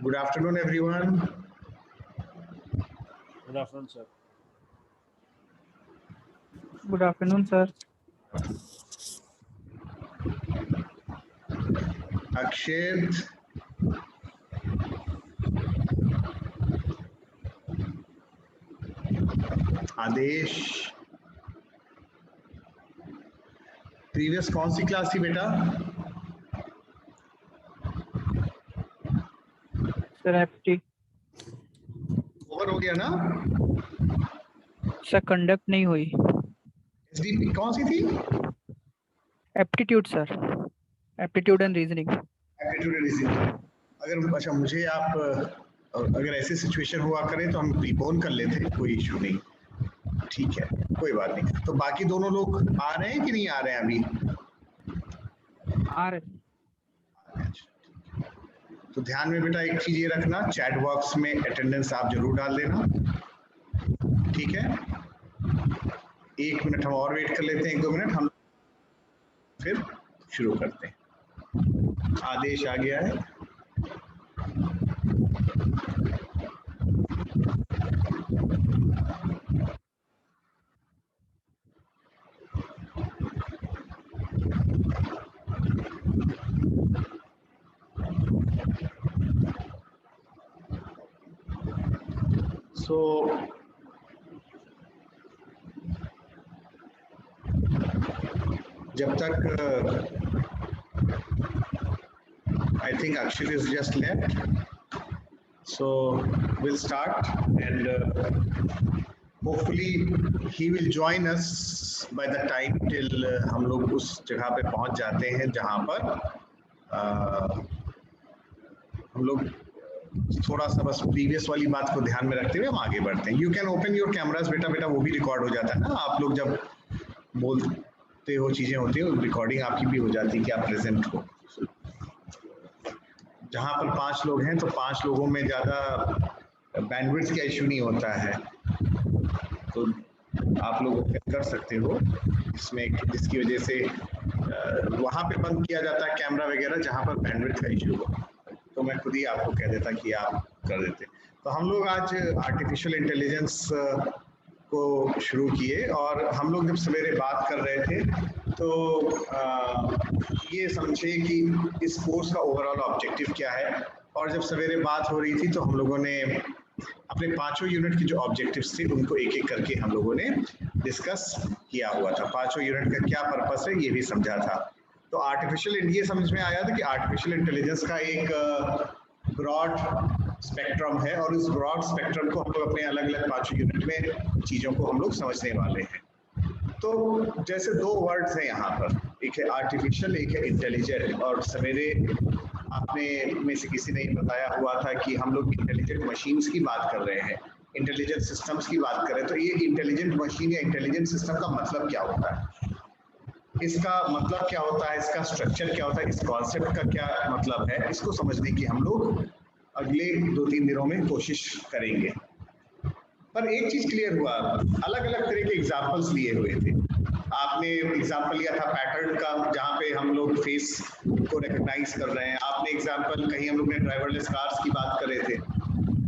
Good afternoon, everyone. Good afternoon, sir. Good afternoon, sir. Akshay, आदेश, previous कौन सी class थी बेटा? Sir FT over हो गया ना? सर कंडक्ट नहीं हुई। एसडीपी कौन सी थी? Aptitude sir, aptitude and reasoning. Aptitude and reasoning. अगर अच्छा मुझे आप अगर ऐसी सिचुएशन हुआ करे तो हम प्रीपोन कर लेते, कोई इशू नहीं, ठीक है, कोई बात नहीं। तो बाकी दोनों लोग आ रहे हैं कि नहीं आ रहे हैं अभी? आ रहे। तो ध्यान में बेटा एक चीज ये रखना, चैट बॉक्स में अटेंडेंस आप जरूर डाल देना, ठीक है। 1 मिनट हम और वेट कर लेते हैं, 1-2 मिनट, हम फिर शुरू करते हैं। आदेश आ गया है। So जब तक I think Akshit is just left, so we'll start and hopefully he will join us by the time till हम लोग उस जगह पे पहुंच जाते हैं जहां पर हम लोग थोड़ा सा बस प्रीवियस वाली बात को ध्यान में रखते हुए हम आगे बढ़ते हैं। You can open your cameras बेटा, वो भी रिकॉर्ड हो जाता है ना, आप लोग जब बोलते हो चीजें होती है रिकॉर्डिंग आपकी भी हो जाती है कि आप प्रेजेंट हो। जहां पर 5 लोग हैं तो 5 लोगों में ज्यादा बैंडविड्थ का इशू नहीं होता है, तो आप लोग कर सकते हो इसमें, जिसकी वजह से वहां पे बंद किया जाता है कैमरा वगैरह जहां पर बैंडविड्थ का इशू हो, तो मैं खुद ही आपको कह देता कि आप कर देते। तो हम लोग आज आर्टिफिशियल इंटेलिजेंस को शुरू किए और हम लोग जब सवेरे बात कर रहे थे तो ये समझे कि इस कोर्स का ओवरऑल ऑब्जेक्टिव क्या है। और जब सवेरे बात हो रही थी तो हम लोगों ने अपने 5 यूनिट के जो ऑब्जेक्टिव्स थे उनको एक एक करके हम लोगों ने डिस्कस किया हुआ था। 5 यूनिट का क्या पर्पस है ये भी समझा था। तो आर्टिफिशियल ये समझ में आया था कि आर्टिफिशियल इंटेलिजेंस का एक ब्रॉड स्पेक्ट्रम है और इस ब्रॉड स्पेक्ट्रम को हम लोग अपने अलग अलग 5 यूनिट में चीज़ों को हम लोग समझने वाले हैं। तो जैसे 2 वर्ड्स हैं यहाँ पर, एक है आर्टिफिशियल, एक है इंटेलिजेंट। और सवेरे आपने में से किसी ने बताया हुआ था कि हम लोग इंटेलिजेंट मशीन्स की बात कर रहे हैं, इंटेलिजेंट सिस्टम्स की बात कर रहे हैं। तो ये इंटेलिजेंट मशीन या इंटेलिजेंट सिस्टम का मतलब क्या होता है, इसका मतलब क्या होता है, इसका स्ट्रक्चर क्या होता है, इस कॉन्सेप्ट का क्या मतलब है, इसको समझने की हम लोग अगले 2-3 दिनों में कोशिश करेंगे। पर एक चीज क्लियर हुआ, अलग अलग तरह के एग्जांपल्स लिए हुए थे। आपने एग्जांपल लिया था पैटर्न का, जहां पे हम लोग फेस को रिकॉग्नाइज कर रहे हैं। आपने एग्जांपल कहीं हम लोग ने ड्राइवरलेस कार्स की बात कर रहे थे,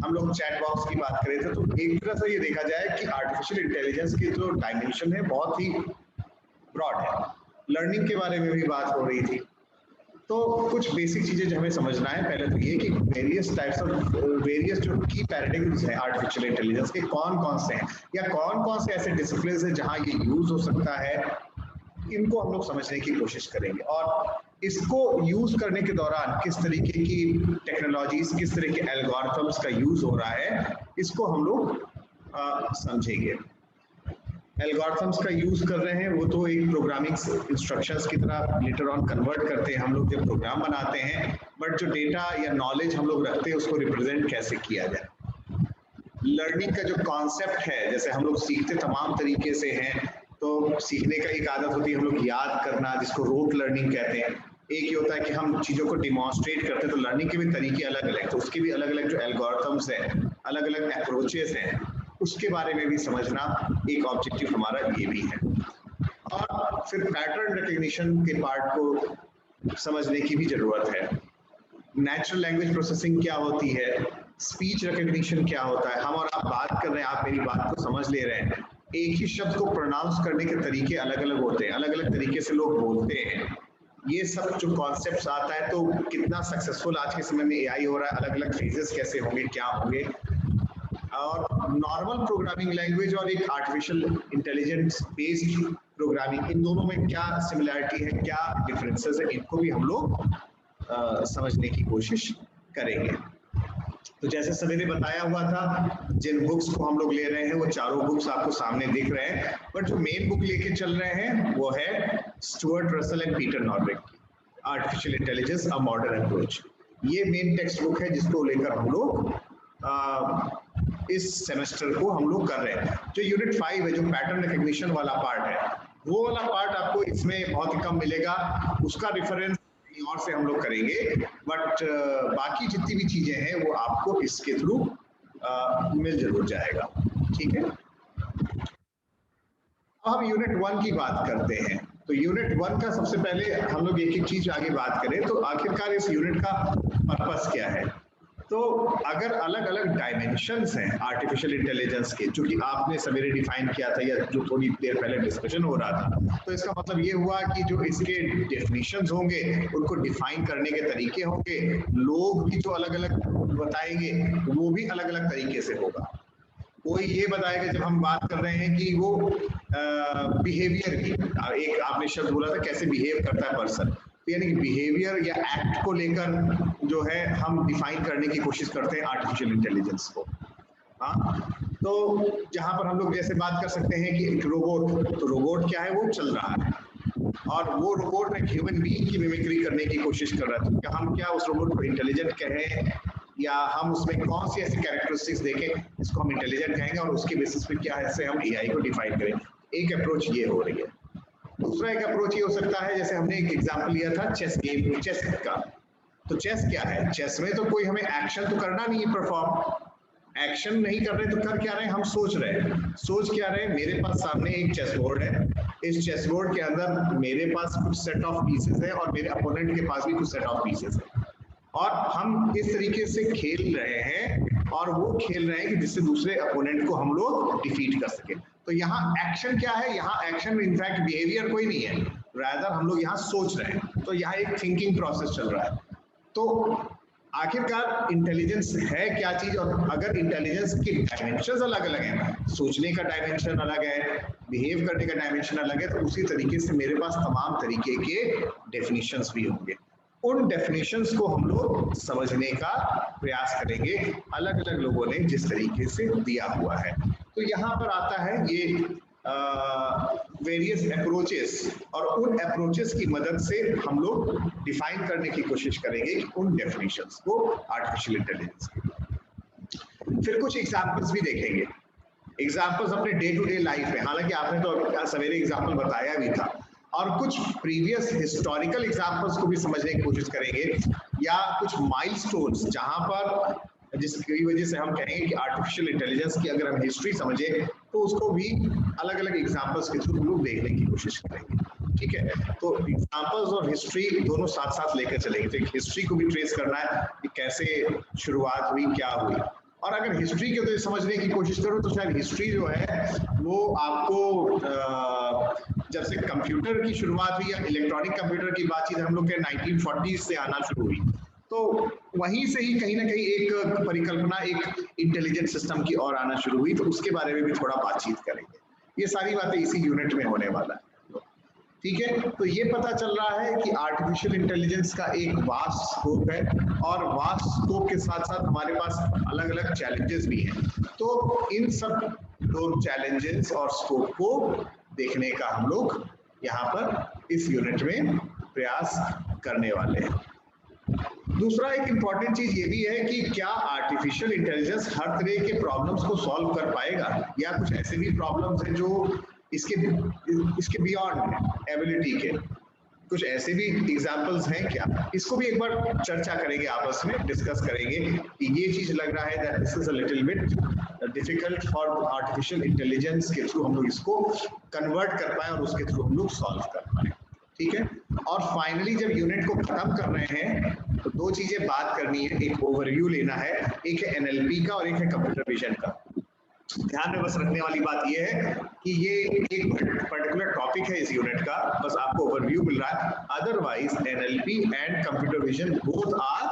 हम लोग चैट बॉक्स की बात कर रहे थे। तो एक तरह से ये देखा जाए कि आर्टिफिशियल इंटेलिजेंस की जो डायमेंशन है बहुत ही ब्रॉड है। लर्निंग के बारे में भी बात हो रही थी। तो कुछ बेसिक चीजें जो हमें समझना है, पहले तो ये कि वेरियस जो की पैराडिग्म्स हैं आर्टिफिशियल इंटेलिजेंस के कौन कौन से हैं, या कौन कौन से ऐसे डिसिप्लिन हैं जहां ये यूज हो सकता है, इनको हम लोग समझने की कोशिश करेंगे और इसको यूज करने के दौरान किस तरीके की टेक्नोलॉजीज, किस तरह के एल्गोरिथम्स का यूज हो रहा है, इसको हम लोग समझेंगे। एल्गोरिथम्स का यूज कर रहे हैं वो तो एक प्रोग्रामिंग इंस्ट्रक्शंस की तरह लेटर ऑन कन्वर्ट करते हैं हम लोग जब प्रोग्राम बनाते हैं, बट जो डेटा या नॉलेज हम लोग रखते हैं उसको रिप्रेजेंट कैसे किया जाए। लर्निंग का जो कॉन्सेप्ट है, जैसे हम लोग सीखते तमाम तरीके से हैं, तो सीखने का एक आदत होती है हम लोग याद करना, जिसको रोट लर्निंग कहते हैं। एक ये होता है कि हम चीज़ों को डिमॉन्स्ट्रेट करते हैं, तो लर्निंग के भी तरीके अलग अलग, तो उसके भी अलग अलग जो एल्गोरिथम्स हैं, अलग अलग अप्रोचेस हैं, उसके बारे में भी समझना एक ऑब्जेक्टिव हमारा ये भी है। और फिर पैटर्न रिकग्निशन के पार्ट को समझने की भी जरूरत है। नेचुरल लैंग्वेज प्रोसेसिंग क्या होती है, स्पीच रिकग्निशन क्या होता है, हम और आप बात कर रहे हैं, आप मेरी बात को समझ ले रहे हैं, एक ही शब्द को प्रोनाउंस करने के तरीके अलग अलग होते हैं, अलग अलग तरीके से लोग बोलते हैं। ये सब जो कॉन्सेप्ट्स आता है, तो कितना सक्सेसफुल आज के समय में एआई हो रहा है, अलग अलग फेजेस कैसे होंगे, क्या होंगे, और नॉर्मल प्रोग्रामिंग लैंग्वेज और एक आर्टिफिशियल इंटेलिजेंस बेस्ड प्रोग्रामिंग, इन दोनों में क्या सिमिलैरिटी है, क्या डिफरेंसेस है, इनको भी हम लोग समझने की कोशिश करेंगे। तो जैसे सभी बताया हुआ था, जिन बुक्स को हम लोग ले रहे हैं वो चारों बुक्स आपको सामने दिख रहे हैं, बट जो मेन बुक लेके चल रहे हैं वो है Stuart Russell and Peter Norvig की artificial intelligence a modern approach. ये मेन टेक्स्ट बुक है जिसको लेकर हम लोग इस सेमेस्टर को हम लोग कर रहे हैं। जो यूनिट 5 है, जो पैटर्न रिकग्निशन वाला पार्ट है, वो वाला पार्ट आपको इसमें बहुत ही कम मिलेगा, उसका रेफरेंस और से हम लोग करेंगे, बट बाकी जितनी भी चीजें हैं वो आपको इसके थ्रू मिल जरूर जाएगा। ठीक है, अब हम यूनिट 1 की बात करते हैं। तो यूनिट 1 का सबसे पहले हम लोग एक एक चीज आगे बात करें, तो आखिरकार इस यूनिट का पर्पस क्या है। तो अगर अलग अलग डायमेंशंस हैं आर्टिफिशियल इंटेलिजेंस के, जो कि आपने सवेरे डिफाइन किया था या जो थोड़ी देर पहले डिस्कशन हो रहा था, तो इसका मतलब ये हुआ कि जो इसके डेफिनेशंस होंगे उनको डिफाइन करने के तरीके होंगे, लोग भी जो अलग अलग बताएंगे वो भी अलग अलग तरीके से होगा। कोई ये बताएगा, जब हम बात कर रहे हैं कि वो बिहेवियर की, एक आपने शब्द बोला था कैसे बिहेव करता है पर्सन, यानी कि बिहेवियर या एक्ट को लेकर जो है हम डिफाइन करने की कोशिश करते हैं आर्टिफिशियल इंटेलिजेंस को। हाँ, तो जहां पर हम लोग जैसे बात कर सकते हैं कि एक रोबोट, तो रोबोट क्या है, वो चल रहा है और वो रोबोट एक ह्यूमन बीइंग की मिमिक्री करने की कोशिश कर रहा है, तो हम क्या उस रोबोट को इंटेलिजेंट कहें या हम उसमें कौन सी ऐसी कैरेक्टरिस्टिक्स देखें जिसको हम इंटेलिजेंट कहेंगे और उसके बेसिस पे क्या है हम एआई को डिफाइन करें। एक अप्रोच ये हो रही है। दूसरा एक अप्रोच ये हो सकता है, जैसे हमने एक एग्जांपल लिया था चेस गेम, चेस का। तो चेस क्या है, चेस में तो कोई हमें एक्शन तो करना नहीं है, परफॉर्म एक्शन नहीं कर रहे, तो कर क्या रहे हैं, हम सोच रहे हैं। सोच क्या रहे हैं, मेरे पास सामने एक चेस बोर्ड है, इस चेस बोर्ड के अंदर मेरे पास कुछ सेट ऑफ पीसेस है और मेरे अपोनेंट के पास भी कुछ सेट ऑफ पीसेस है, और हम इस तरीके से खेल रहे हैं और वो खेल रहे हैं कि जिससे दूसरे अपोनेंट को हम लोग डिफीट कर सके। तो यहाँ एक्शन क्या है, यहाँ एक्शन इनफैक्ट बिहेवियर कोई नहीं है, रादर हम लोग यहाँ सोच रहे हैं, तो यहाँ एक थिंकिंग प्रोसेस चल रहा है। तो आखिरकार इंटेलिजेंस है क्या चीज, और अगर इंटेलिजेंस की डायमेंशन अलग अलग हैं, सोचने का डायमेंशन अलग है, बिहेव करने का डायमेंशन अलग है, तो उसी तरीके से मेरे पास तमाम तरीके के डेफिनेशंस भी होंगे। उन डेफिनेशंस को हम लोग समझने का प्रयास करेंगे, अलग अलग लोगों ने जिस तरीके से दिया हुआ है। तो यहाँ पर आता है ये वेरियस अप्रोचेस, और उन अप्रोचेस की मदद से हम लोग डिफाइन करने की कोशिश करेंगे कि उन डेफिनेशंस को आर्टिफिशियल इंटेलिजेंस की। फिर कुछ एग्जांपल्स भी देखेंगे, एग्जांपल्स अपने डे टू डे लाइफ में, हालांकि आपने तो सवेरे एग्जांपल बताया भी था, और कुछ प्रीवियस हिस्टोरिकल एग्जांपल्स को भी समझने की कोशिश करेंगे, या कुछ माइलस्टोन्स जहां पर जिसकी वजह से हम कहेंगे कि आर्टिफिशियल इंटेलिजेंस की अगर हम हिस्ट्री समझे तो उसको भी अलग अलग एग्जांपल्स के थ्रू हम लोग देखने की कोशिश करेंगे। ठीक है, तो एग्जांपल्स और हिस्ट्री दोनों साथ साथ लेकर चलेंगे। तो एक हिस्ट्री को भी ट्रेस करना है कि कैसे शुरुआत हुई, क्या हुई, और अगर हिस्ट्री को तो समझने की कोशिश करो तो शायद हिस्ट्री जो है वो आपको जब से कंप्यूटर की शुरुआत हुई या इलेक्ट्रॉनिक कंप्यूटर की बातचीत हम लोग के 1940s से आना शुरू हुई, तो वहीं से ही कहीं ना कहीं एक परिकल्पना एक इंटेलिजेंट सिस्टम की ओर आना शुरू हुई, तो उसके बारे में भी थोड़ा बातचीत करेंगे। ये सारी बातें इसी यूनिट में होने वाला है। ठीक है, तो ये पता चल रहा है कि आर्टिफिशियल इंटेलिजेंस का एक वास्ट स्कोप है और वास्ट स्कोप के साथ साथ हमारे पास अलग अलग चैलेंजेस भी हैं। तो इन सब दो चैलेंजेस और स्कोप को देखने का हम लोग यहाँ पर इस यूनिट में प्रयास करने वाले हैं। दूसरा एक इम्पॉर्टेंट चीज ये भी है कि क्या आर्टिफिशियल इंटेलिजेंस हर तरह के प्रॉब्लम्स को सॉल्व कर पाएगा, या कुछ ऐसे भी प्रॉब्लम्स हैं जो इसके बियॉन्ड एबिलिटी के, कुछ ऐसे भी एग्जांपल्स हैं क्या, इसको भी एक बार चर्चा करेंगे, आपस में डिस्कस करेंगे कि ये चीज लग रहा है that this is a little bit difficult for artificial intelligence के थ्रू हम लोग इसको कन्वर्ट कर पाए और उसके थ्रू हम लोग सॉल्व कर पाए। ठीक है, और फाइनली जब यूनिट को खत्म कर रहे हैं तो दो चीजें बात करनी है, एक ओवरव्यू लेना है, एक है एनएलपी का और एक है कंप्यूटर विजन का। ध्यान में बस रखने वाली बात यह है कि ये एक पर्टिकुलर टॉपिक है इस यूनिट का, बस आपको ओवरव्यू मिल रहा है। Otherwise NLP and computer vision both are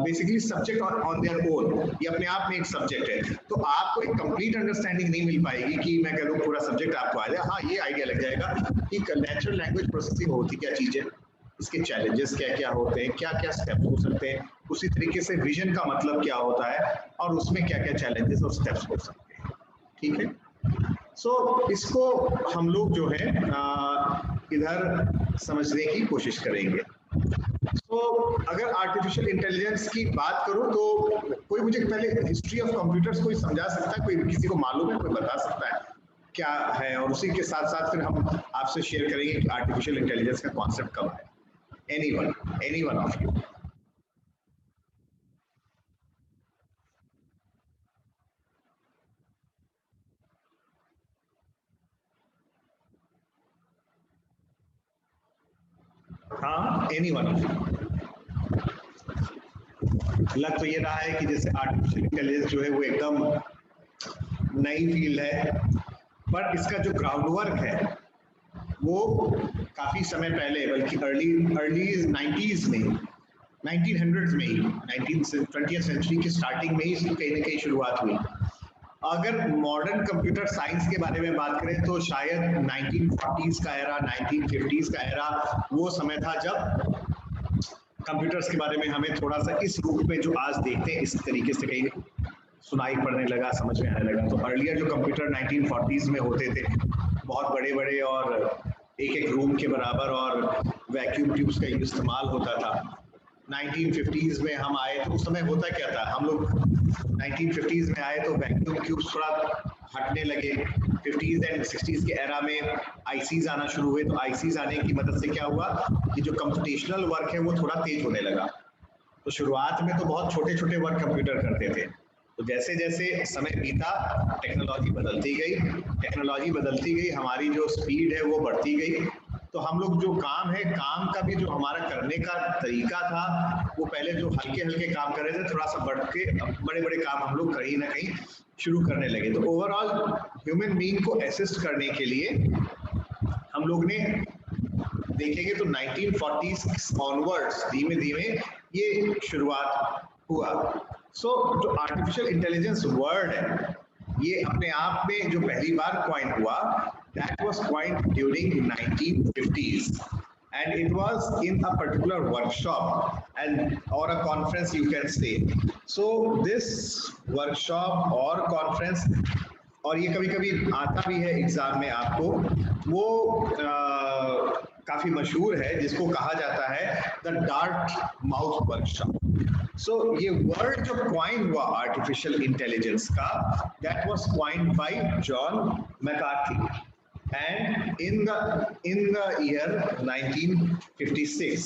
basically subject on their own, ये अपने आप में एक सब्जेक्ट है। तो आपको एक कंप्लीट अंडरस्टैंडिंग नहीं मिल पाएगी कि मैं कह दूं पूरा सब्जेक्ट आपको आ जाए। हाँ, ये आइडिया लग जाएगा कि नेचुरल लैंग्वेज प्रोसेसिंग होती क्या चीज है, इसके चैलेंजेस क्या क्या होते हैं, क्या क्या स्टेप्स हो सकते हैं, उसी तरीके से विजन का मतलब क्या होता है और उसमें क्या क्या चैलेंजेस और स्टेप्स हो सकते हैं। ठीक है, सो इसको हम लोग जो है इधर समझने की कोशिश करेंगे। तो अगर आर्टिफिशियल इंटेलिजेंस की बात करूं तो कोई मुझे पहले हिस्ट्री ऑफ कंप्यूटर्स कोई समझा सकता है, कोई किसी को मालूम है, कोई बता सकता है क्या है, और उसी के साथ साथ फिर हम आपसे शेयर करेंगे कि आर्टिफिशियल इंटेलिजेंस का कॉन्सेप्ट कब है। anyone of you? हाँ, anyone of you? लग तो ये रहा है कि जैसे आर्टिफिशियल इंटेलिजेंस जो है वो एकदम नई फील्ड है, पर इसका जो ग्राउंड वर्क है वो काफी समय पहले, बल्कि अर्ली 90s में, 1900s में ही, 20th सेंचुरी की स्टार्टिंग में ही इसकी कहीं ना कहीं शुरुआत हुई। अगर मॉडर्न कंप्यूटर साइंस के बारे में बात करें तो शायद 1940s का एरा, 1950s का एरा वो समय था जब कंप्यूटर्स के बारे में हमें थोड़ा सा इस रूप में जो आज देखते हैं इस तरीके से कहीं सुनाई पड़ने लगा, समझ में आने लगा। तो अर्लियर जो कंप्यूटर 1940s में होते थे, बहुत बड़े बड़े और एक एक रूम के बराबर, और वैक्यूम ट्यूब्स का इस्तेमाल होता था। 1950s में हम आए तो उस समय होता क्या था, हम लोग 1950s में आए तो वैक्यूम ट्यूब्स थोड़ा हटने लगे। 50s एंड 60s के एरा में आईसीज आना शुरू हुए, तो आईसीज आने की मदद से क्या हुआ कि जो कंप्यूटेशनल वर्क है वो थोड़ा तेज होने लगा। तो शुरुआत में तो बहुत छोटे छोटे वर्क कंप्यूटर करते थे, तो जैसे जैसे समय बीता टेक्नोलॉजी बदलती गई, हमारी जो स्पीड है वो बढ़ती गई। तो हम लोग जो काम है, काम का भी जो हमारा करने का तरीका था, वो पहले जो हल्के हल्के काम कर रहे थे, थोड़ा सा बढ़ के बड़े बड़े काम हम लोग कहीं ना कहीं शुरू करने लगे। तो ओवरऑल ह्यूमन बीइंग को असिस्ट करने के लिए हम लोग ने देखेंगे तो 1940s ऑनवर्ड्स धीमे धीमे ये शुरुआत हुआ। सो जो आर्टिफिशियल इंटेलिजेंस वर्ड है, ये अपने आप में जो पहली बार कॉइन हुआ, that was coined during 1950s, and it was in a particular workshop and or a conference you can say. So this workshop or conference, और ये कभी कभी आता भी है एग्जाम में आपको, वो काफी मशहूर है, जिसको कहा जाता है the Dartmouth workshop. So ये वर्ड जो क्वाइन हुआ आर्टिफिशियल इंटेलिजेंस का, that was coined by John McCarthy and in the year 1956.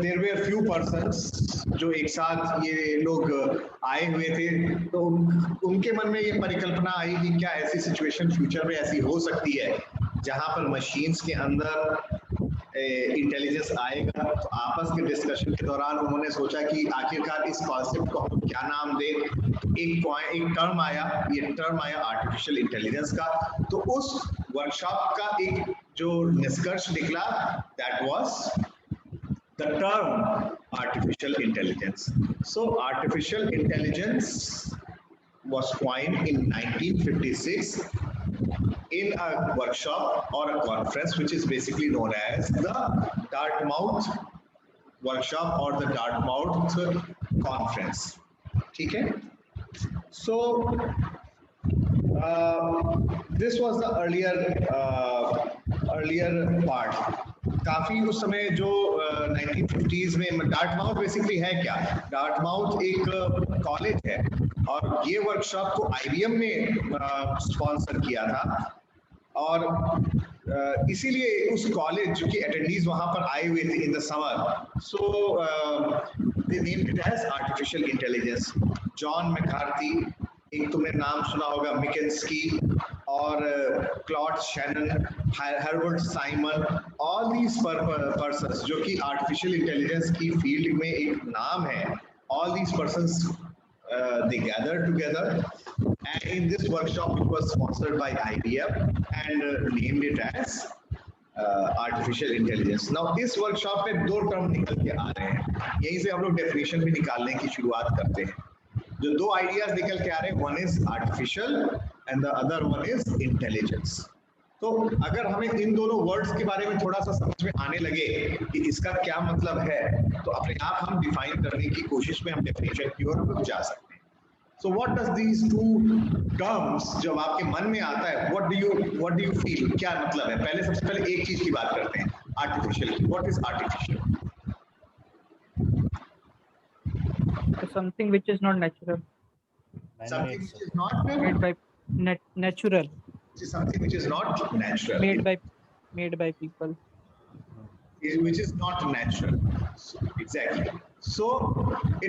There were few persons जो एक साथ ये लोग आए हुए थे, तो उनके मन में ये परिकल्पना आई कि क्या ऐसी सिचुएशन फ्यूचर में ऐसी हो सकती है जहां पर मशीन्स के अंदर इंटेलिजेंस आएगा। तो आपस के डिस्कशन के दौरान उन्होंने सोचा कि आखिरकार इस कॉन्सेप्ट को हम क्या नाम दें। एक टर्म आया आर्टिफिशियल इंटेलिजेंस का। तो उस वर्कशॉप का एक जो निष्कर्ष निकला, that was the term artificial intelligence. So artificial intelligence was coined in 1956 in a workshop or a conference which is basically known as the Dartmouth workshop or the Dartmouth conference. ठीक है? So this was the earlier part. काफी उस समय जो 1950s में Dartmouth basically है क्या? Dartmouth एक कॉलेज है और ये वर्कशॉप को IBM ने स्पॉन्सर किया था और इसीलिए उस कॉलेज जो कि अटेंडीज वहां पर आए हुए थे in the summer, so they named it as artificial intelligence. John McCarthy, एक तुमने नाम सुना होगा, मिकेंस्की और Claude Shannon, Herbert Simon, all these persons जो कि आर्टिफिशियल इंटेलिजेंस की फील्ड में एक नाम है, all these persons they gathered together and in this workshop it was sponsored by IBM and named it as artificial intelligence. Now इस workshop में दो टर्म निकल के आ रहे हैं, यहीं से हम लोग डेफिनेशन भी निकालने की शुरुआत करते हैं. जो दो आइडियाज निकल के आ रहे हैं, one is artificial and the other one is intelligence. तो अगर हमें इन दोनों वर्ड्स के बारे में थोड़ा सा समझ में आने लगे कि इसका क्या मतलब है, तो अपने आप हम डिफाइन करने की कोशिश में हम डेफिनेशन की ओर रुक जा सकते हैं. So what does these two terms, जब आपके मन में आता है, व्हाट डू यू फील, क्या मतलब है? पहले सबसे पहले एक चीज की बात करते हैं, artificial. What is artificial? Something which is not natural. Something which is not made by natural. Something which is not natural. Made by people. Which is not natural. Exactly. So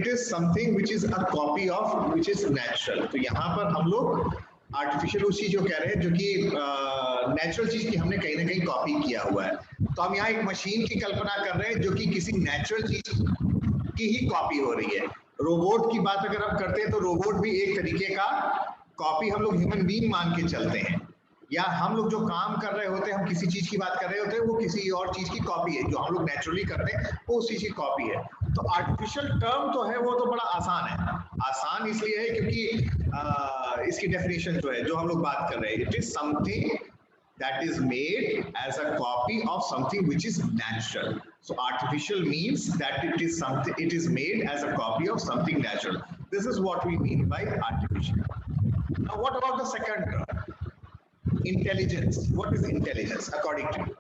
it is something which is a copy of which is natural. तो यहाँ पर हम लोग artificial उस चीज को कह रहे हैं जो कि नेचुरल चीज की हमने कहीं ना कहीं कॉपी किया हुआ है. तो हम यहाँ एक मशीन की कल्पना कर रहे हैं जो कि किसी नेचुरल चीज की ही कॉपी हो रही है. रोबोट की बात अगर हम करते हैं तो रोबोट भी एक तरीके का कॉपी हम लोग ह्यूमन बीइंग मान के चलते हैं, या हम लोग जो काम कर रहे होते हैं, हम किसी चीज की बात कर रहे होते हैं, वो किसी और चीज की कॉपी है. जो हम लोग नेचुरली करते हैं वो उस चीज की कॉपी है. तो आर्टिफिशियल टर्म तो है, वो तो बड़ा आसान है. आसान इसलिए है क्योंकि इसकी डेफिनेशन जो है, जो हम लोग बात कर रहे हैं, it is something that is made as a copy of something which is natural. So artificial means that it is something, it is made as a copy of something natural. This is what we mean by artificial. Now what about the second term, intelligence? What is intelligence according to you?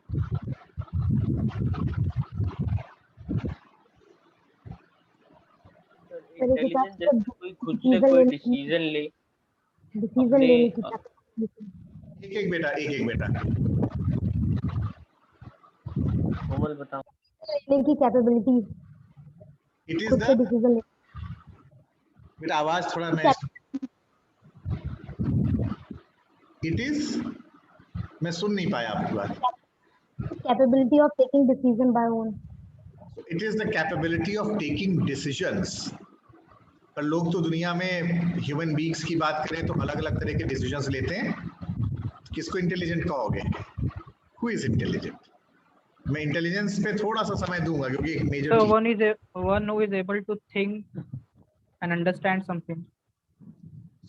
Intelligence जैसे कोई खुद से कोई decision ले. एक बेटा कोमल बताओ. की capability. It is the decision. बेटा आवाज थोड़ा मैं इट इज, मैं सुन नहीं पाया आपकी बात. Capability of taking decision by own. It is the capability of taking decisions. पर लोग तो दुनिया में ह्यूमन बीइंग्स की बात करें तो अलग अलग तरह के डिसीजंस लेते हैं. किसको इंटेलिजेंट कहोगे? Who is intelligent? मैं इंटेलिजेंस पे थोड़ा सा समय दूंगा क्योंकि एक major. So one who is able to think and understand something.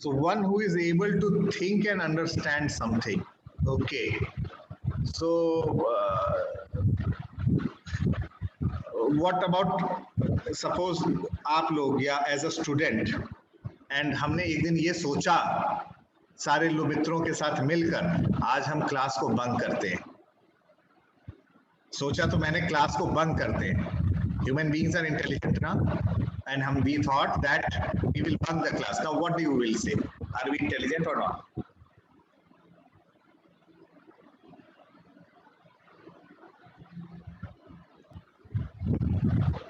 So one who is able to think and understand something. Okay. So what about suppose आप लोग या एज अ स्टूडेंट एंड हमने एक दिन ये सोचा सारे लोग मित्रों के साथ मिलकर आज हम क्लास को बंक करते हैं. सोचा तो मैंने क्लास को बंक करते हैं. ह्यूमन बीइंग्स आर इंटेलिजेंट ना, एंड हम we thought that we will bunk the class. Now what do you will say? Are we intelligent और not?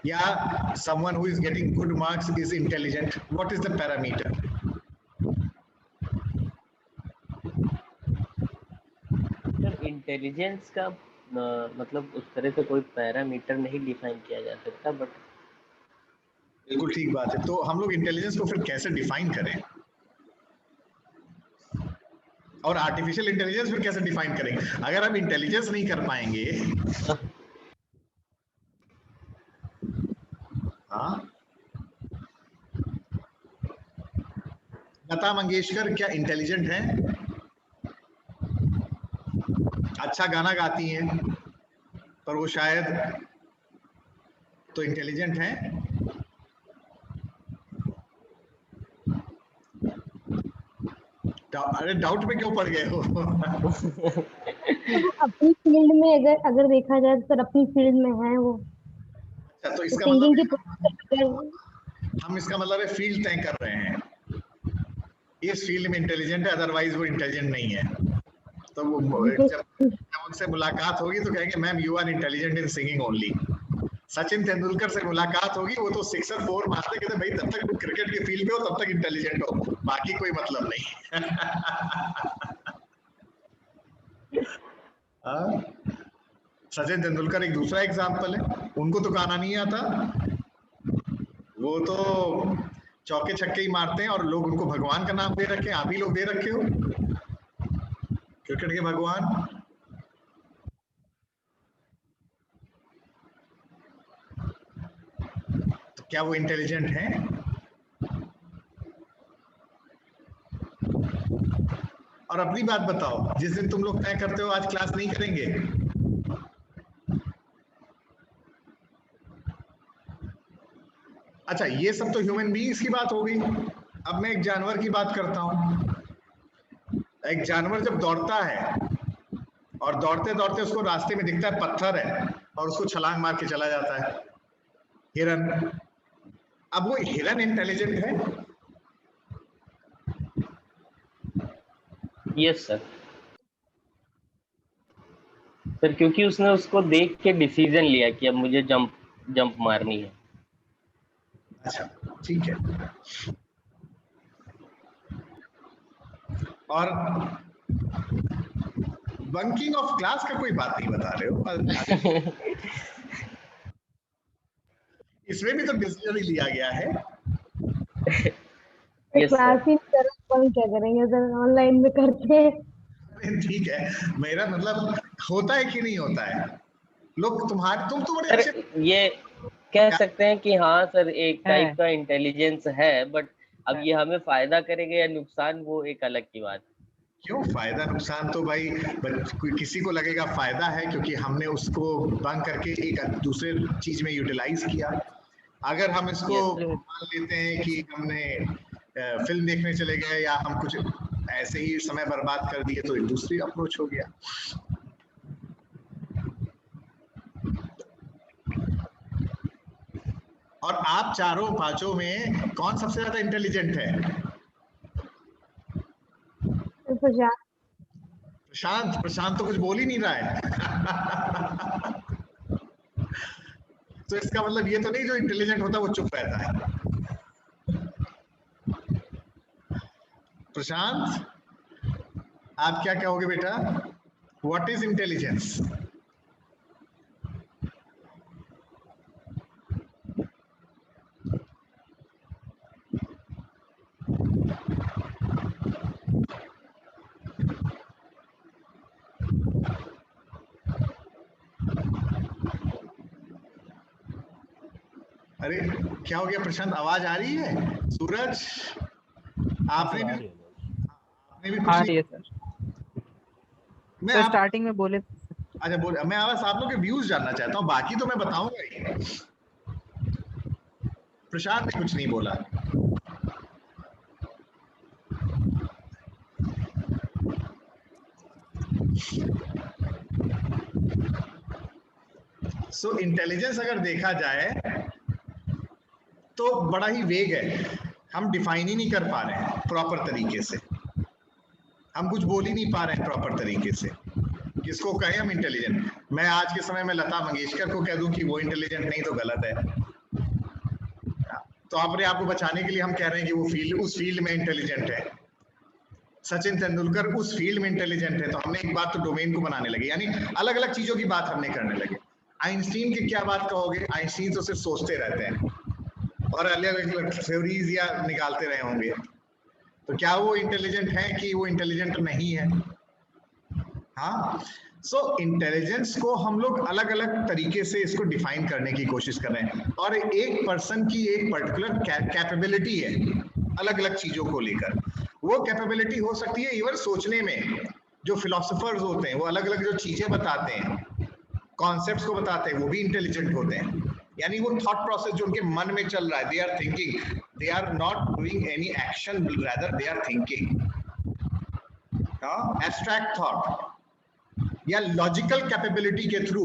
Yeah, someone who is getting good marks is intelligent. What is the parameter? Sir intelligence का मतलब उस तरह से कोई parameter नहीं define किया जा सकता, बट बिल्कुल ठीक बात है. तो हम लोग इंटेलिजेंस को फिर कैसे डिफाइन करें, और आर्टिफिशियल इंटेलिजेंस फिर कैसे डिफाइन करेंगे? अगर हम इंटेलिजेंस नहीं कर पाएंगे हाँ, लता मंगेशकर क्या इंटेलिजेंट हैं? अच्छा गाना गाती हैं, पर वो शायद तो इंटेलिजेंट हैं? अरे डाउट में क्यों पड़ गए हो? वो अपनी फील्ड में अगर देखा जाए तो सर अपनी फील्ड में है वो, अच्छा, तो तो इसका सिंगिंग की मतलब हम इसका मतलब है फील्ड तय कर रहे हैं, इस फील्ड में इंटेलिजेंट है, अदरवाइज वो इंटेलिजेंट नहीं है। तो वो जब उनसे मुलाकात होगी तो कहेंगे ma'am you are intelligent in singing only. Sachin Tendulkar से मुलाकात होगी, वो तो 6 और 4 मारते, कहते भाई तब तक क्रिकेट के फील्ड में हो तब तक इंटेलिजेंट हो, बाकी कोई मतलब नहीं। सचिन तेंदुलकर एक दूसरा एग्जाम्पल है, उनको तो गाना नहीं आता, वो तो चौके छक्के ही मारते हैं और लोग उनको भगवान का नाम दे रखे हैं, आप ही लोग दे रखे हो क्रिकेट के भगवान। तो क्या वो इंटेलिजेंट हैं? और अपनी बात बताओ, जिस दिन तुम लोग तय करते हो आज क्लास नहीं करेंगे, अच्छा ये सब तो ह्यूमन बीइंग्स की बात हो गई। अब मैं एक जानवर की बात करता हूं। एक जानवर जब दौड़ता है और दौड़ते दौड़ते उसको रास्ते में दिखता है पत्थर है और उसको छलांग मार के चला जाता है, हिरन। अब वो हिरन इंटेलिजेंट है? Yes sir. सर क्योंकि उसने उसको देख के डिसीजन लिया कि अब मुझे जंप मारनी है। अच्छा ठीक है। और बंकिंग ऑफ क्लास का कोई बात नहीं बता रहे हो? इसमें भी तो डिसीजन ही लिया गया है। Yes class sir. ही सर अपन क्या करेंगे सर, ऑनलाइन में करते हैं। ठीक है, मेरा मतलब होता है कि नहीं होता है? लोग तुम तो बड़े अच्छे सर ये कह सकते हैं कि हाँ सर एक टाइप है का इंटेलिजेंस है, बट अब ये हमें फायदा करेगा या नुकसान वो एक अलग की बात। क्यों फायदा नुकसान तो भाई किसी को लगेगा फायदा है क्योंकि हमने उसको बंक करके एक दूसरे चीज में यूटिलाइज किया। अगर हम इसको मान लेते हैं कि हमने फिल्म देखने चले गए या हम कुछ ऐसे ही समय बर्बाद कर दिए तो एक दूसरी अप्रोच हो गया। और आप चारों पांचों में कौन सबसे ज्यादा इंटेलिजेंट है? प्रशांत। प्रशांत तो कुछ बोल ही नहीं रहा है। तो इसका मतलब ये तो नहीं जो इंटेलिजेंट होता है वो चुप रहता है। प्रशांत आप क्या कहोगे बेटा? What is intelligence? अरे क्या हो गया प्रशांत, आवाज आ रही है? सूरज आपने भी कुछ आ नहीं। रही है सर। मैं तो आप स्टार्टिंग में बोले अच्छा बोल, मैं बस आप लोग के व्यूज जानना चाहता हूँ, बाकी तो मैं बताऊंगा ही। प्रशांत ने कुछ नहीं बोला। सो इंटेलिजेंस अगर देखा जाए तो बड़ा ही वेग है, हम डिफाइन ही नहीं कर पा रहे हैं प्रॉपर तरीके से, हम कुछ बोल ही नहीं पा रहे हैं प्रॉपर तरीके से। किसको कहें हम इंटेलिजेंट? मैं आज के समय में लता मंगेशकर को कह दूं कि वो इंटेलिजेंट नहीं तो गलत है। तो अपने आप को बचाने के लिए हम कह रहे हैं कि वो उस फील्ड में इंटेलिजेंट है। सचिन तेंदुलकर उस फील्ड में इंटेलिजेंट है, तो हमने एक बात तो डोमेन को बनाने लगे, यानी अलग अलग चीजों की बात हमने करने लगे। आइंस्टीन की क्या बात कहोगे? आइंस्टीन तो सिर्फ सोचते रहते हैं और अलग अलग थ्योरीज या निकालते रहे होंगे, तो क्या वो इंटेलिजेंट है कि वो इंटेलिजेंट नहीं है? हाँ, सो इंटेलिजेंस को हम लोग अलग अलग तरीके से इसको डिफाइन करने की कोशिश कर रहे हैं, और एक पर्सन की एक पर्टिकुलर कैपेबिलिटी है अलग अलग चीजों को लेकर। वो कैपेबिलिटी हो सकती है इवन सोचने में, जो फिलोसोफर्स होते हैं वो अलग अलग जो चीजें बताते हैं, कॉन्सेप्ट्स को बताते हैं, वो भी इंटेलिजेंट होते हैं। यानी वो थॉट प्रोसेस जो उनके मन में चल रहा है, they are thinking, they are not doing any action, rather they are thinking. Abstract thought या लॉजिकल कैपेबिलिटी के थ्रू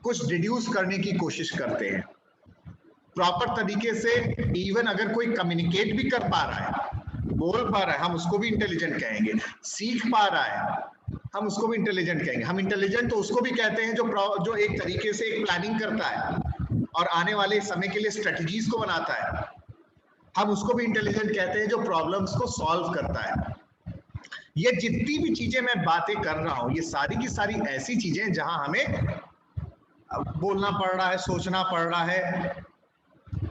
कुछ डिड्यूस करने की कोशिश करते हैं प्रॉपर तरीके से। इवन अगर कोई कम्युनिकेट भी कर पा रहा है, बोल पा रहा है, हम उसको भी इंटेलिजेंट कहेंगे। सीख पा रहा है, हम उसको भी इंटेलिजेंट कहेंगे। हम इंटेलिजेंट तो उसको भी कहते हैं जो एक तरीके से एक प्लानिंग करता है और आने वाले समय के लिए स्ट्रेटजीज को बनाता है। हम उसको भी इंटेलिजेंट कहते हैं जो प्रॉब्लम्स को सॉल्व करता है। ये जितनी भी चीजें मैं बातें कर रहा हूं, ये सारी की सारी ऐसी चीजें जहां हमें बोलना पड़ रहा है, सोचना पड़ रहा है।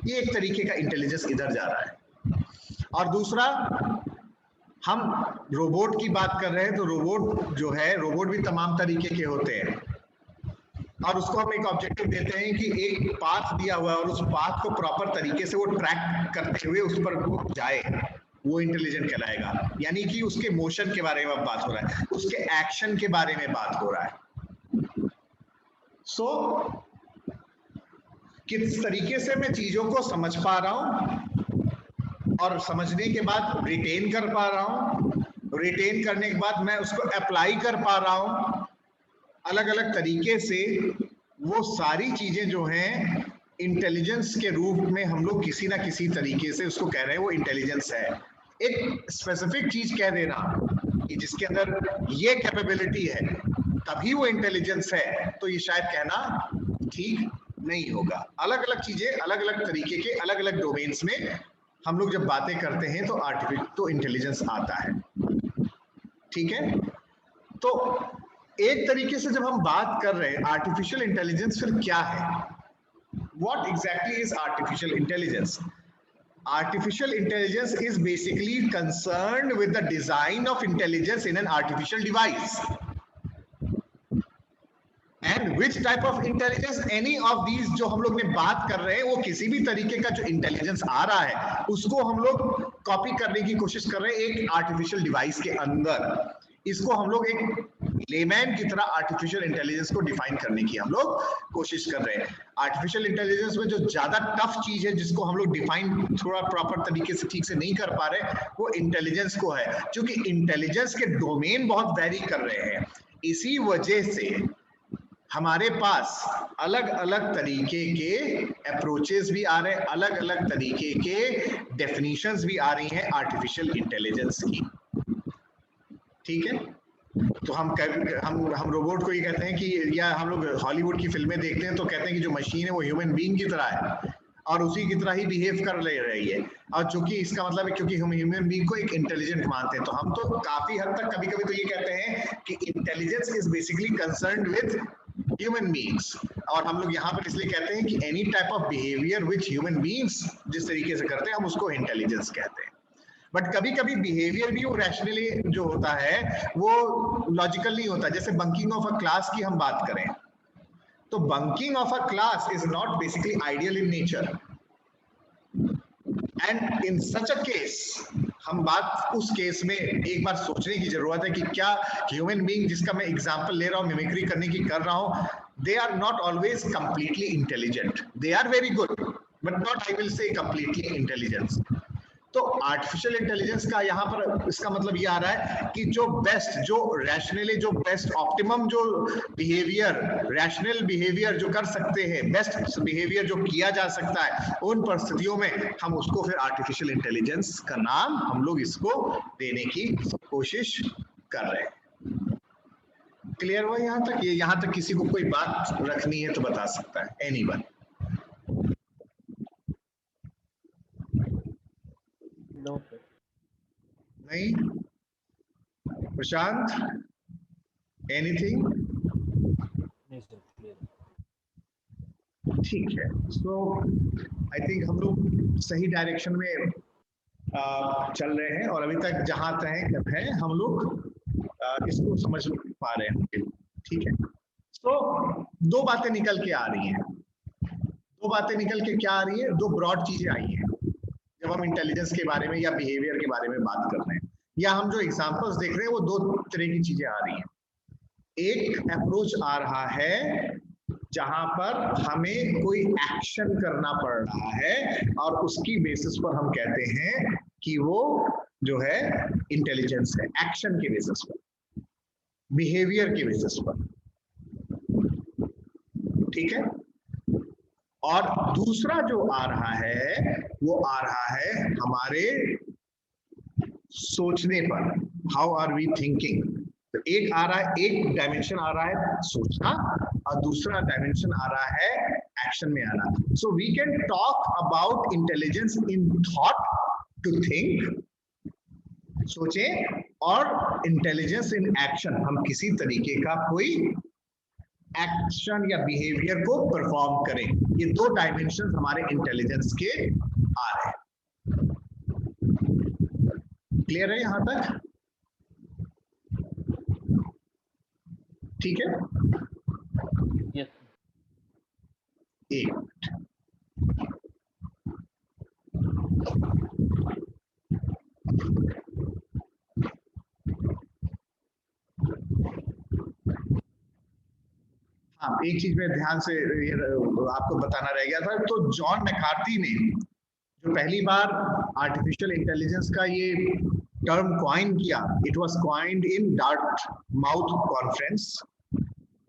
ये एक तरीके का इंटेलिजेंस इधर जा रहा है। और दूसरा, हम रोबोट की बात कर रहे हैं, तो रोबोट जो है, रोबोट भी तमाम तरीके के होते हैं और उसको हम एक ऑब्जेक्टिव देते हैं कि एक पाथ दिया हुआ है और उस पाथ को प्रॉपर तरीके से वो ट्रैक करते हुए उस पर वो जाए, वो इंटेलिजेंट कहलाएगा। यानी कि उसके मोशन के बारे में बात हो रहा है, उसके एक्शन के बारे में बात हो रहा है। सो किस तरीके से मैं चीजों को समझ पा रहा हूं और समझने के बाद रिटेन कर पा रहा हूं, रिटेन करने के बाद मैं उसको अप्लाई कर पा रहा हूं अलग अलग तरीके से। वो सारी चीजें जो हैं इंटेलिजेंस के रूप में हम लोग किसी ना किसी तरीके से उसको कह रहे हैं वो इंटेलिजेंस है। एक स्पेसिफिक चीज कह देना कि जिसके अंदर ये कैपेबिलिटी है तभी वो इंटेलिजेंस है, तो ये शायद कहना ठीक नहीं होगा। अलग अलग चीजें अलग अलग तरीके के अलग अलग डोमेन्स में हम लोग जब बातें करते हैं तो इंटेलिजेंस आता है। ठीक है, तो एक तरीके से जब हम बात कर रहे हैं आर्टिफिशियल इंटेलिजेंस, फिर क्या है? What exactly is artificial intelligence? Artificial intelligence is basically concerned with the design of intelligence in an artificial device. And which type of intelligence? Any of these जो हम लोग ने बात कर रहे हैं, वो किसी भी तरीके का जो इंटेलिजेंस आ रहा है उसको हम लोग कॉपी करने की कोशिश कर रहे हैं एक आर्टिफिशियल डिवाइस के अंदर। इसको हम लोग एक लेमैन की तरह आर्टिफिशियल इंटेलिजेंस को डिफाइन करने की हम लोग कोशिश कर रहे हैं। आर्टिफिशियल इंटेलिजेंस में जो ज्यादा टफ चीज है जिसको हम लोग डिफाइन थोड़ा प्रॉपर तरीके से ठीक से नहीं कर पा रहे, वो इंटेलिजेंस को है, क्योंकि इंटेलिजेंस के डोमेन बहुत वैरी कर रहे हैं। इसी वजह से हमारे पास अलग अलग तरीके के अप्रोचेस भी आ रहे हैं, अलग अलग तरीके के डेफिनेशंस भी आ रही हैं आर्टिफिशियल इंटेलिजेंस की। ठीक है, तो हम रोबोट को ये कहते हैं कि, या हम लोग हॉलीवुड की फिल्में देखते हैं तो कहते हैं कि जो मशीन है वो ह्यूमन बीइंग की तरह है और उसी की तरह ही बिहेव कर ले रही है। और चूंकि इसका मतलब है क्योंकि हम ह्यूमन बीइंग को एक इंटेलिजेंट मानते हैं, तो हम तो काफी हद तक कभी कभी तो ये कहते हैं कि intelligence is basically concerned with human beings. और हम लोग यहाँ पर इसलिए कहते हैं कि any type of behaviour which human beings जिस तरीके से करते हैं हम उसको इंटेलिजेंस कहते हैं। बट कभी कभी बिहेवियर भी वो रैशनली जो होता है वो लॉजिकल नहीं होता। जैसे बंकिंग ऑफ अ क्लास की हम बात करें तो bunking of a class is not basically ideal in nature, and in such a case हम बात उस केस में एक बार सोचने की जरूरत है कि क्या ह्यूमन बीइंग जिसका मैं एग्जांपल ले रहा हूँ, मिमिक्री करने की कर रहा हूँ, they are not always completely intelligent, they are very good but not I will say completely intelligence. तो आर्टिफिशियल इंटेलिजेंस का यहाँ पर इसका मतलब ये आ रहा है कि जो बेस्ट, जो रैशनली, जो बेस्ट ऑप्टिमम जो बिहेवियर, रैशनल बिहेवियर जो कर सकते हैं, बेस्ट बिहेवियर जो किया जा सकता है उन परिस्थितियों में हम उसको फिर आर्टिफिशियल इंटेलिजेंस का नाम हम लोग इसको देने की कोशिश कर रहे हैं। क्लियर हुआ यहाँ तक? ये यहाँ तक किसी को कोई बात रखनी है तो बता सकता है, एनीवन? नहीं? प्रशांत, एनीथिंग? ठीक है, सो आई थिंक हम लोग सही डायरेक्शन में चल रहे हैं और अभी तक जहां तक है हम लोग इसको समझ पा रहे हैं। ठीक है, तो दो बातें निकल के आ रही हैं। दो बातें निकल के क्या आ रही है, दो ब्रॉड चीजें आई हैं जब हम इंटेलिजेंस के बारे में या बिहेवियर के बारे में बात कर रहे हैं, या हम जो एग्जांपल्स देख रहे हैं वो दो तरह की चीजें आ रही हैं। एक अप्रोच आ रहा है जहां पर हमें कोई एक्शन करना पड़ रहा है और उसकी बेसिस पर हम कहते हैं कि वो जो है इंटेलिजेंस है, एक्शन के बेसिस पर, बिहेवियर के बेसिस पर, ठीक है। और दूसरा जो आ रहा है वो आ रहा है हमारे सोचने पर, हाउ आर वी थिंकिंग। तो एक आ रहा है, एक डायमेंशन आ रहा है सोचना और दूसरा डायमेंशन आ रहा है एक्शन में आना। So we can talk about intelligence in thought, to think, सोचें, और इंटेलिजेंस इन एक्शन, हम किसी तरीके का कोई एक्शन या बिहेवियर को परफॉर्म करें। ये दो डायमेंशन हमारे इंटेलिजेंस के आ रहे हैं। क्लियर है यहां तक? ठीक है, यस एक हाँ, एक चीज में ध्यान से आपको बताना रह गया था। तो जॉन मैकार्थी ने जो पहली बार आर्टिफिशियल इंटेलिजेंस का ये टर्म कॉइन किया, it was coined in Dartmouth conference.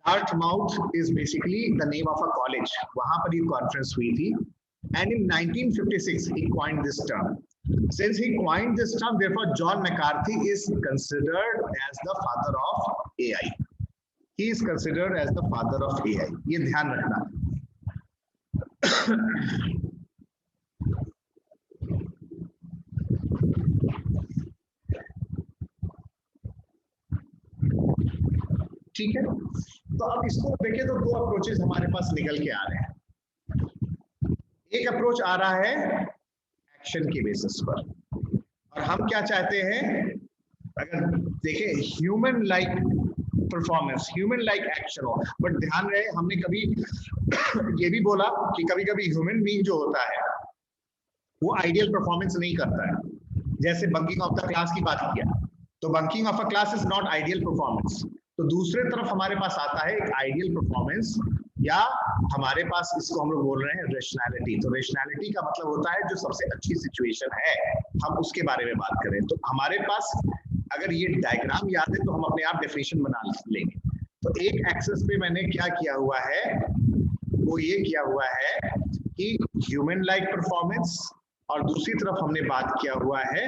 Dartmouth is basically the name of a college, वहां पर ये कॉन्फ्रेंस हुई थी। And in 1956 he coined this term. Since he coined this term, therefore John McCarthy is considered as the father of AI. He is considered as the father of AI. ये ध्यान रखना। ठीक है, तो अब इसको देखें तो दो अप्रोचेस हमारे पास निकल के आ रहे हैं। एक अप्रोच आ रहा है एक्शन के बेसिस पर, और हम क्या चाहते हैं, अगर देखें human like performance, human like action हो। बट ध्यान रहे, हमने कभी ये भी बोला कि कभी कभी ह्यूमन बीइंग जो होता है वो आइडियल परफॉर्मेंस नहीं करता है। जैसे बंकिंग ऑफ द क्लास की बात किया, तो bunking of a class is not ideal performance. तो दूसरे तरफ हमारे पास आता है एक आइडियल परफॉर्मेंस, या हमारे पास इसको हम लोग बोल रहे हैं रेशनैलिटी। तो रेशनैलिटी का मतलब होता है जो सबसे अच्छी सिचुएशन है, हम उसके बारे में बात करें। तो हमारे पास अगर ये डायग्राम याद है तो हम अपने आप डेफिनेशन बना लेंगे। तो एक एक्सेस पे मैंने क्या किया हुआ है, वो ये किया हुआ है कि ह्यूमन लाइक परफॉर्मेंस, और दूसरी तरफ हमने बात किया हुआ है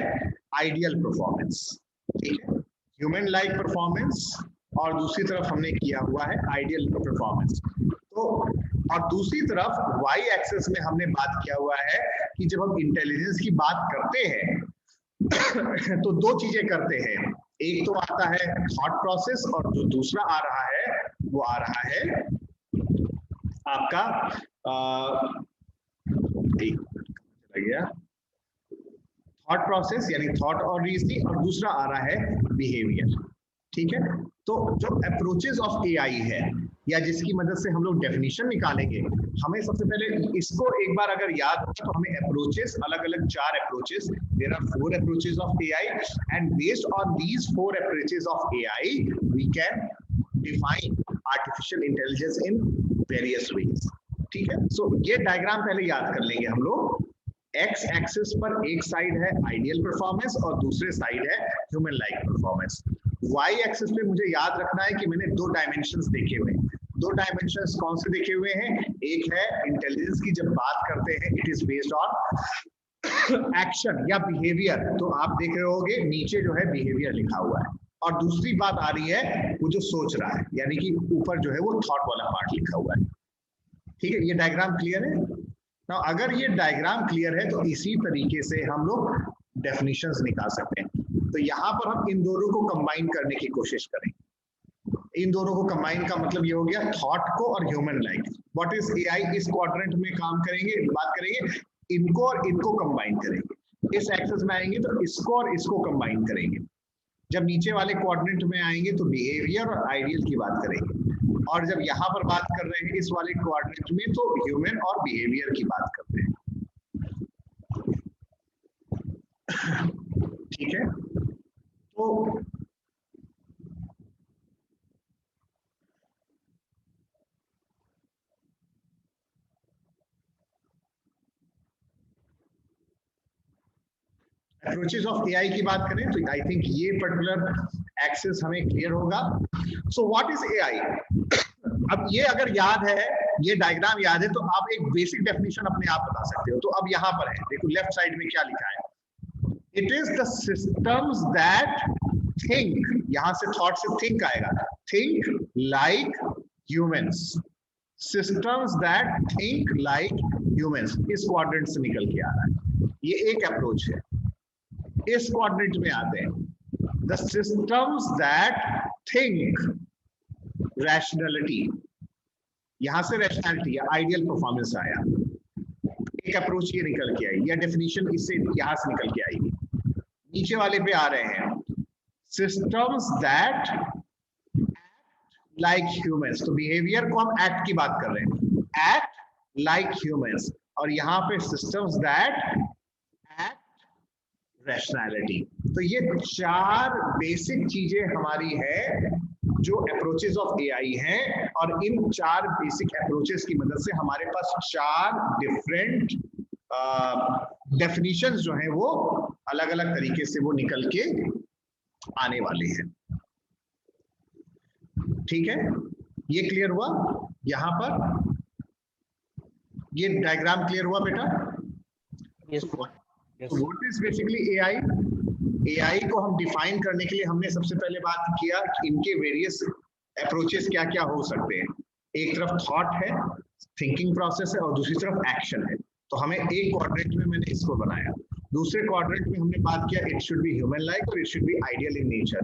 आइडियल परफॉर्मेंस। ठीक है, ह्यूमन लाइक परफॉर्मेंस और दूसरी तरफ हमने किया हुआ है आइडियल परफॉर्मेंस। तो और दूसरी तरफ वाई एक्सेस में हमने बात किया हुआ है कि जब हम इंटेलिजेंस की बात करते हैं तो दो चीजें करते हैं, एक तो आता है थॉट प्रोसेस और जो दूसरा आ रहा है वो आ रहा है आपका थॉट प्रोसेस यानी थॉट और रीजनिंग, और दूसरा आ रहा है बिहेवियर। ठीक है, तो जो अप्रोचेस ऑफ एआई है या जिसकी मदद से हम लोग डेफिनेशन निकालेंगे, हमें सबसे पहले इसको एक बार अगर याद हो तो हमें अप्रोचेस अलग अलग 4 approaches, there are 4 approaches of AI, and based on these 4 approaches of AI we can define artificial intelligence in various ways. ठीक है, सो ये डायग्राम पहले याद कर लेंगे हम लोग। एक्स एक्सिस पर एक साइड है आइडियल परफॉर्मेंस और दूसरे साइड है human like performance. Y axis पे मुझे याद रखना है कि मैंने 2 डायमेंशंस देखे हुए हैं। 2 डायमेंशंस कौन से देखे हुए हैं, एक है इंटेलिजेंस की जब बात करते हैं it is based on action या बिहेवियर, तो आप देख रहे होगे नीचे जो है बिहेवियर लिखा हुआ है, और दूसरी बात आ रही है वो जो सोच रहा है, यानी कि ऊपर जो है वो थॉट वाला पार्ट लिखा हुआ है। ठीक है, ये डायग्राम क्लियर है ना? अगर ये डायग्राम क्लियर है तो इसी तरीके से हम लोग डेफिनेशंस निकाल सकते हैं। तो यहाँ पर हम इन दोनों को कंबाइन करने की कोशिश करेंगे। इन दोनों को कंबाइन का मतलब ये हो गया थॉट को और human like. What is AI, इस क्वाड्रेंट में काम करेंगे, बात करेंगे, इनको और इनको कंबाइन करेंगे। इस एक्सेस में आएंगे तो इसको और इसको कंबाइन करेंगे। जब नीचे वाले क्वाड्रेंट में आएंगे तो बिहेवियर और आइडियल की बात करेंगे। और जब यहाँ पर बात कर रहे हैं इस वाले क्वाड्रेंट में तो ह्यूमन और बिहेवियर की बात कर रहे हैं। ठीक है, तो अप्रोचेस ऑफ एआई की बात करें तो आई थिंक ये पर्टिकुलर एक्सेस हमें क्लियर होगा। So what is AI? अब ये अगर याद है, ये डायग्राम याद है तो आप एक बेसिक डेफिनेशन अपने आप बता सकते हो। तो अब यहाँ पर है, देखो लेफ्ट साइड में क्या लिखा है, it is the systems that think, यहां से थॉट से थिंक आएगा, think like humans, systems that think like humans, इस क्वाड्रेंट से निकल के आ रहा है। ये एक अप्रोच है। इस क्वाड्रेंट में आते हैं the systems that think rationality, यहां से रैशनैलिटी या आइडियल परफॉर्मेंस आया, एक अप्रोच ये निकल के आई या डेफिनेशन इससे यहां से निकल के आएगी। नीचे वाले पे आ रहे हैं सिस्टम्स दैट लाइक ह्यूमंस, तो बिहेवियर को हम एक्ट की बात कर रहे हैं, एक्ट लाइक ह्यूमंस, और यहाँ पे सिस्टम्स दैट एक्ट रैशनैलिटी। तो ये चार बेसिक चीजें हमारी है जो अप्रोचेस ऑफ एआई हैं, और इन चार बेसिक अप्रोचेस की मदद से हमारे पास चार डिफरेंट डेफिनेशंस जो हैं वो अलग अलग तरीके से वो निकल के आने वाले हैं। ठीक है, ये क्लियर हुआ? यहां पर ये डायग्राम क्लियर हुआ बेटा? Yes, what is basically AI? AI को हम डिफाइन करने के लिए हमने सबसे पहले बात किया कि इनके वेरियस अप्रोचेस क्या क्या हो सकते हैं। एक तरफ थॉट है, थिंकिंग प्रोसेस है, और दूसरी तरफ एक्शन है। तो हमें एक क्वाड्रेंट में मैंने इसको बनाया, दूसरे क्वाड्रेंट में हमने बात किया it should be human like और it should be ideal in nature.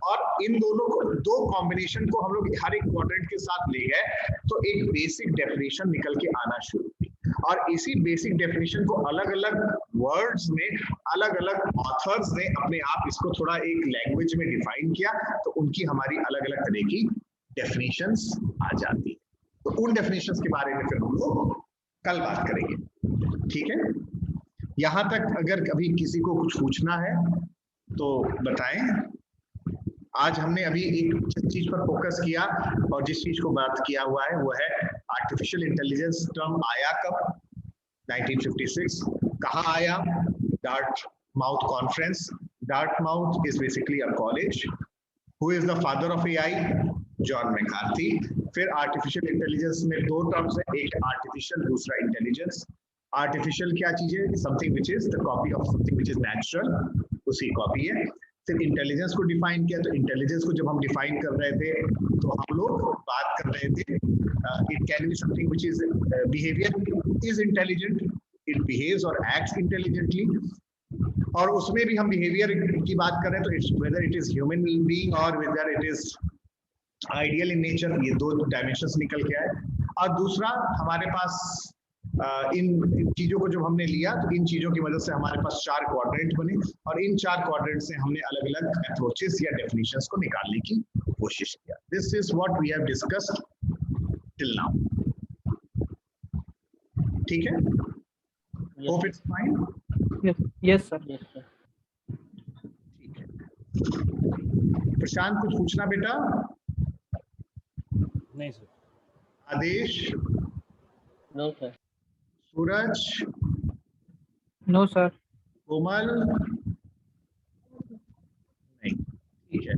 और इन दोनों को, दो कॉम्बिनेशन को हम लोग हर एक क्वाड्रेंट के साथ ले गए तो एक बेसिक डेफिनेशन निकल के आना शुरू हुई। और इसी बेसिक डेफिनेशन को अलग अलग वर्ड्स में अलग अलग ऑथर्स ने अपने आप इसको थोड़ा एक लैंग्वेज में डिफाइन किया, तो उनकी हमारी अलग अलग तरह की डेफिनेशंस आ जाती है। तो उन डेफिनेशंस के बारे में फिर हम लोग कल बात करेंगे। ठीक है, यहां तक अगर कभी किसी को कुछ पूछना है तो बताएं। आज हमने अभी एक जिस चीज पर फोकस किया और जिस चीज को बात किया हुआ है वो है आर्टिफिशियल इंटेलिजेंस। टर्म आया कब? 1956। कहाँ आया? Dartmouth conference. Dartmouth is basically a college. Who is the father of AI? John McCarthy. फिर आर्टिफिशियल इंटेलिजेंस में दो टर्म्स है, एक आर्टिफिशियल, दूसरा इंटेलिजेंस। आर्टिफिशियल क्या चीज है? Something which is the copy of something which is natural, उसी कॉपी है। फिर इंटेलिजेंस को डिफाइन किया, तो इंटेलिजेंस को जब हम डिफाइन कर रहे थे तो हम लोग बात कर रहे थे it can be something which is behaviour is intelligent, it behaves और एक्ट्स इंटेलिजेंटली। और उसमें भी हम बिहेवियर की बात कर रहे हैं तो it's whether it is human being और whether it is ideal in nature, ये दो डायमेंशंस निकल के आए। और दूसरा हमारे पास इन चीजों को जब हमने लिया तो इन चीजों की मदद से हमारे पास चार क्वाड्रेंट बने, और इन चार क्वाड्रेंट से हमने अलग अलग अप्रोचेस या डेफिनेशंस को निकालने की कोशिश किया। This is what we have discussed till now. ठीक है, hope it's fine. Yes sir. ठीक है, प्रशांत कुछ पूछना बेटा? नहीं sir. Aadesh? No sir. Suraj? No sir. Komal? नहीं। ठीक है,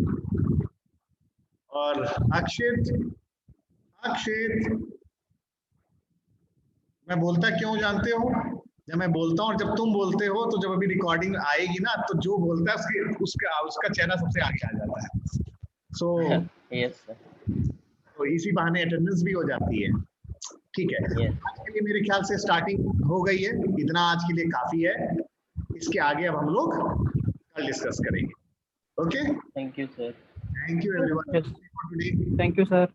और अक्षित? अक्षित मैं बोलता क्यों जानते हो? जब मैं बोलता हूँ और जब तुम बोलते हो तो जब अभी रिकॉर्डिंग आएगी ना तो जो बोलता है उसका चेहरा सबसे आगे आ जाता है। So yes sir. तो इसी बहाने अटेंडेंस भी हो जाती है। ठीक है, आज के लिए मेरे ख्याल से स्टार्टिंग हो गई है, इतना आज के लिए काफी है। इसके आगे अब हम लोग कल डिस्कस करेंगे। Okay, thank you sir. Thank you everyone. Thank you sir.